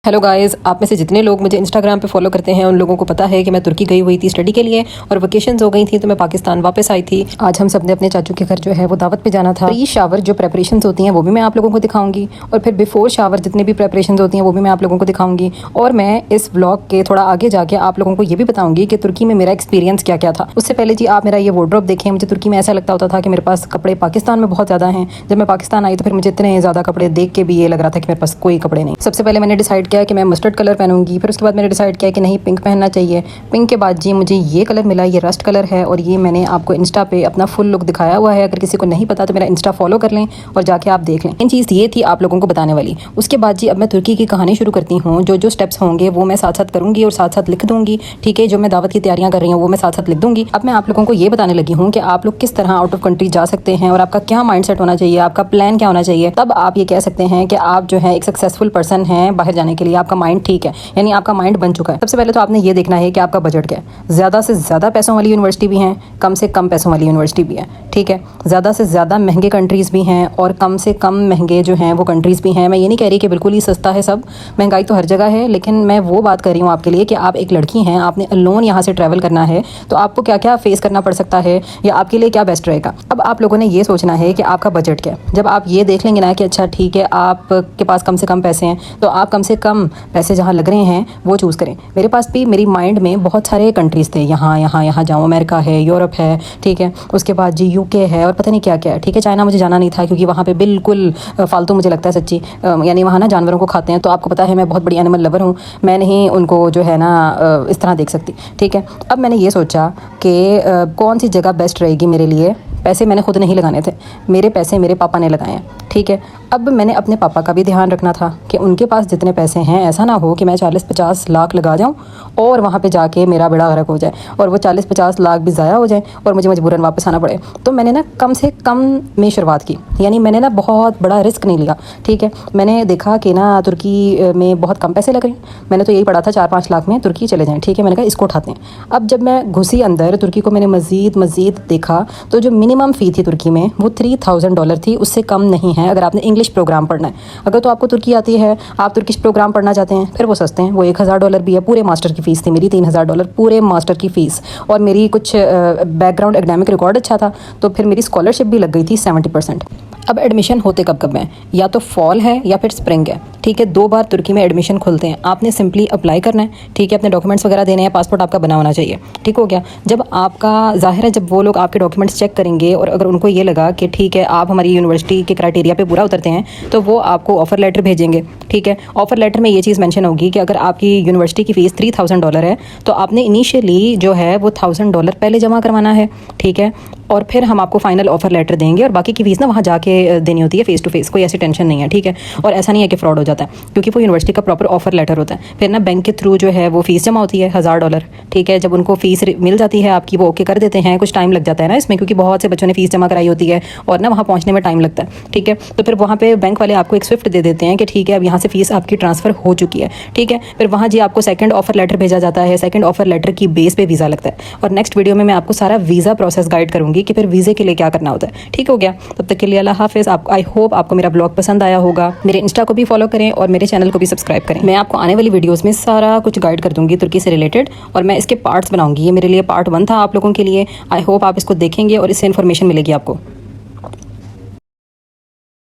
Hello guys, आप में से जितने लोग मुझे इंस्टाग्राम पे फॉलो करते हैं उन लोगों को पता है कि मैं तुर्की गई हुई थी स्टडी के लिए और वेकेशंस हो गई थी तो मैं पाकिस्तान वापस आई थी। आज हम सब ने अपने चाचू के घर जो है वो दावत पे जाना था। प्री शावर जो प्रेपरेशंस होती हैं वो भी मैं आप लोगों को दिखाऊंगी और फिर बिफोर शावर जितनी भी प्रेपरेशंस होती हैं वो भी मैं आप लोगों को दिखाऊंगी। और मैं इस व्लॉग के थोड़ा आगे जाके आप लोगों को ये भी बताऊंगी कि तुर्की में मेरा एक्सपीरियंस क्या क्या था। उससे पहले जी आप मेरा ये वार्डरोब देखें। मुझे तुर्की में ऐसा लगता होता था कि मेरे पास कपड़े पाकिस्तान में बहुत ज़्यादा हैं। जब मैं पाकिस्तान आई तो फिर मुझे इतने ज़्यादा कपड़े देख के भी ये लग रहा था कि मेरे पास कोई कपड़े नहीं। सबसे पहले मैंने डिसाइड किया कि मैं मस्टर्ड कलर पहनूंगी। फिर उसके बाद मैंने डिसाइड किया कि नहीं पिंक पहनना चाहिए। पिंक के बाद जी मुझे ये कलर मिला, ये रस्ट कलर है और ये मैंने आपको इंस्टा पे अपना फुल लुक दिखाया हुआ है। अगर किसी को नहीं पता तो मेरा इंस्टा फॉलो कर लें और जाके आप देख लें। इन चीज़ ये थी आप लोगों को बताने वाली। उसके बाद जी अब मैं तुर्की की कहानी शुरू करती हूँ। जो जो स्टेप्स होंगे वो मैं साथ साथ करूँगी और साथ साथ लिख दूँगी। ठीक है, जो मैं दावत की तैयारियाँ कर रही हूँ वो मैं साथ साथ लिख दूँगी। अब मैं आप लोगों को ये बताने लगी हूँ कि आप लोग किस तरह आउट ऑफ कंट्री जा सकते हैं और आपका क्या माइंड सेट होना चाहिए, आपका प्लान क्या होना चाहिए। तब आप ये कह सकते हैं कि आप जो है एक सक्सेसफुल पर्सन हैं बाहर जाने के लिए। आपका माइंड ठीक है, यानी आपका माइंड बन चुका है। सबसे पहले तो आपने ये देखना है कि आपका बजट क्या है। ज़्यादा से ज़्यादा पैसों वाली यूनिवर्सिटी भी हैं, कम से कम पैसों वाली यूनिवर्सिटी भी है। ठीक है, ज़्यादा से ज़्यादा महंगे कंट्रीज़ भी हैं और कम से कम महंगे जो हैं वो कंट्रीज़ भी हैं। मैं ये नहीं कह रही कि बिल्कुल ही सस्ता है सब, महंगाई तो हर जगह है। लेकिन मैं वो बात कर रही हूँ आपके लिए कि आप एक लड़की हैं, आपने अलोन यहाँ से ट्रैवल करना है तो आपको क्या क्या फेस करना पड़ सकता है या आपके लिए क्या बेस्ट रहेगा। अब आप लोगों ने ये सोचना है कि आपका बजट क्या है। जब आप ये देख लेंगे ना कि अच्छा ठीक है आपके पास कम से कम पैसे हैं तो आप कम से कम पैसे जहाँ लग रहे हैं वो चूज़ करें। मेरे पास भी मेरी माइंड में बहुत सारे कंट्रीज़ थे, यहाँ जाऊँ, अमेरिका है, यूरोप है, ठीक है, उसके बाद जी यूके है और पता नहीं क्या क्या है। ठीक है, चाइना मुझे जाना नहीं था क्योंकि वहाँ पे बिल्कुल फालतू मुझे लगता है सच्ची, यानी वहाँ ना जानवरों को खाते हैं। तो आपको पता है मैं बहुत बड़ी एनिमल लवर हूँ, मैं नहीं उनको जो है ना इस तरह देख सकती। ठीक है, अब मैंने ये सोचा कि कौन सी जगह बेस्ट रहेगी मेरे लिए। पैसे मैंने खुद नहीं लगाने थे, मेरे पैसे मेरे पापा ने लगाए हैं। ठीक है, अब मैंने अपने पापा का भी ध्यान रखना था कि उनके पास जितने पैसे हैं ऐसा ना हो कि मैं 40-50 लाख लगा जाऊं और वहाँ पे जाके मेरा बेड़ा गर्क हो जाए और वो 40-50 लाख भी ज़ाया हो जाए और मुझे मजबूरन वापस आना पड़े। तो मैंने ना कम से कम में शुरुआत की, यानी मैंने ना बहुत बड़ा रिस्क नहीं लिया। ठीक है, मैंने देखा कि ना तुर्की में बहुत कम पैसे लग रहे हैं। मैंने तो यही पढ़ा था 4-5 लाख में तुर्की चले जाएँ। ठीक है, मैंने कहा इसको उठाते हैं। अब जब मैं घुसी अंदर तुर्की को मैंने मज़ीद देखा तो जो मिनिमम फ़ी थी तुर्की में वो $3000 थी, उससे कम नहीं है अगर आपने इंग्लिश प्रोग्राम पढ़ना है। अगर तो आपको तुर्की आती है, आप तुर्किश प्रोग्राम पढ़ना चाहते हैं, फिर वो सस्ते हैं, वो $1000 भी है। पूरे मास्टर की फ़ीस थी मेरी $3000, पूरे मास्टर की फ़ीस। और मेरी कुछ बैकग्राउंड एकेडमिक रिकॉर्ड अच्छा था तो फिर मेरी स्कॉलरशिप भी लग गई थी 70%। अब एडमिशन होते कब कब हैं, या तो फॉल है या फिर स्प्रिंग है। ठीक है, 2 बार तुर्की में एडमिशन खुलते हैं। आपने सिंपली अप्लाई करना है। ठीक है, अपने डॉक्यूमेंट्स वगैरह देने हैं, पासपोर्ट आपका बना होना चाहिए। ठीक हो गया। जब आपका ज़ाहिर है जब वो लोग आपके डॉक्यूमेंट्स चेक करेंगे और अगर उनको ये लगा कि ठीक है आप हमारी यूनिवर्सिटी के क्राइटेरिया पे पूरा उतरते हैं तो वो आपको ऑफ़र लेटर भेजेंगे। ठीक है, ऑफ़र लेटर में ये चीज़ मेंशन होगी कि अगर आपकी यूनिवर्सिटी की फ़ीस $3000 है तो आपने इनिशियली जो है वो $1000 पहले जमा करवाना है। ठीक है, और फिर हम आपको फाइनल ऑफ़र लेटर देंगे और बाकी की फ़ीस ना वहाँ जाके देनी होती है फ़ेस टू फेस, कोई ऐसी टेंशन नहीं है। ठीक है, और ऐसा नहीं है कि फ्रॉड हो जाता है क्योंकि वो यूनिवर्सिटी का प्रॉपर ऑफ़र लेटर होता है। फिर ना बैंक के थ्रू जो है वो फ़ीस जमा होती है $1000। ठीक है, जब उनको फ़ीस मिल जाती है आपकी वो ओके कर देते हैं। कुछ टाइम लग जाता है ना इसमें क्योंकि बहुत से बच्चों ने फ़ीस जमा कराई होती है और ना वहाँ पहुँचने में टाइम लगता है। ठीक है, तो फिर वहाँ पे बैंक वाले आपको एक स्विफ्ट दे देते हैं कि ठीक है अब यहाँ से फ़ीस आपकी ट्रांसफ़र हो चुकी है। ठीक है, फिर वहाँ जी आपको सेकंड ऑफ़र लेटर भेजा जाता है। सेकंड ऑफ़र लेटर की बेस पे वीज़ा लगता है और नेक्स्ट वीडियो में मैं आपको सारा वीज़ा प्रोसेस गाइड करूँगी कि फिर वीज़े के लिए क्या करना होता है। ठीक हो गया, तब तक के लिए अल्लाह हाफ़िज़। आई होप आपको मेरा ब्लॉग पसंद आया होगा। मेरे इंस्टा को भी फॉलो करें और मेरे चैनल को भी सब्सक्राइब करें। मैं आपको आने वाली वीडियोस में सारा कुछ गाइड कर दूंगी तुर्की से रिलेटेड और मैं इसके पार्ट्स बनाऊंगी। ये मेरे लिए पार्ट 1 था आप लोगों के लिए। आई होप आप इसको देखेंगे और इससे इन्फॉर्मेशन मिलेगी आपको।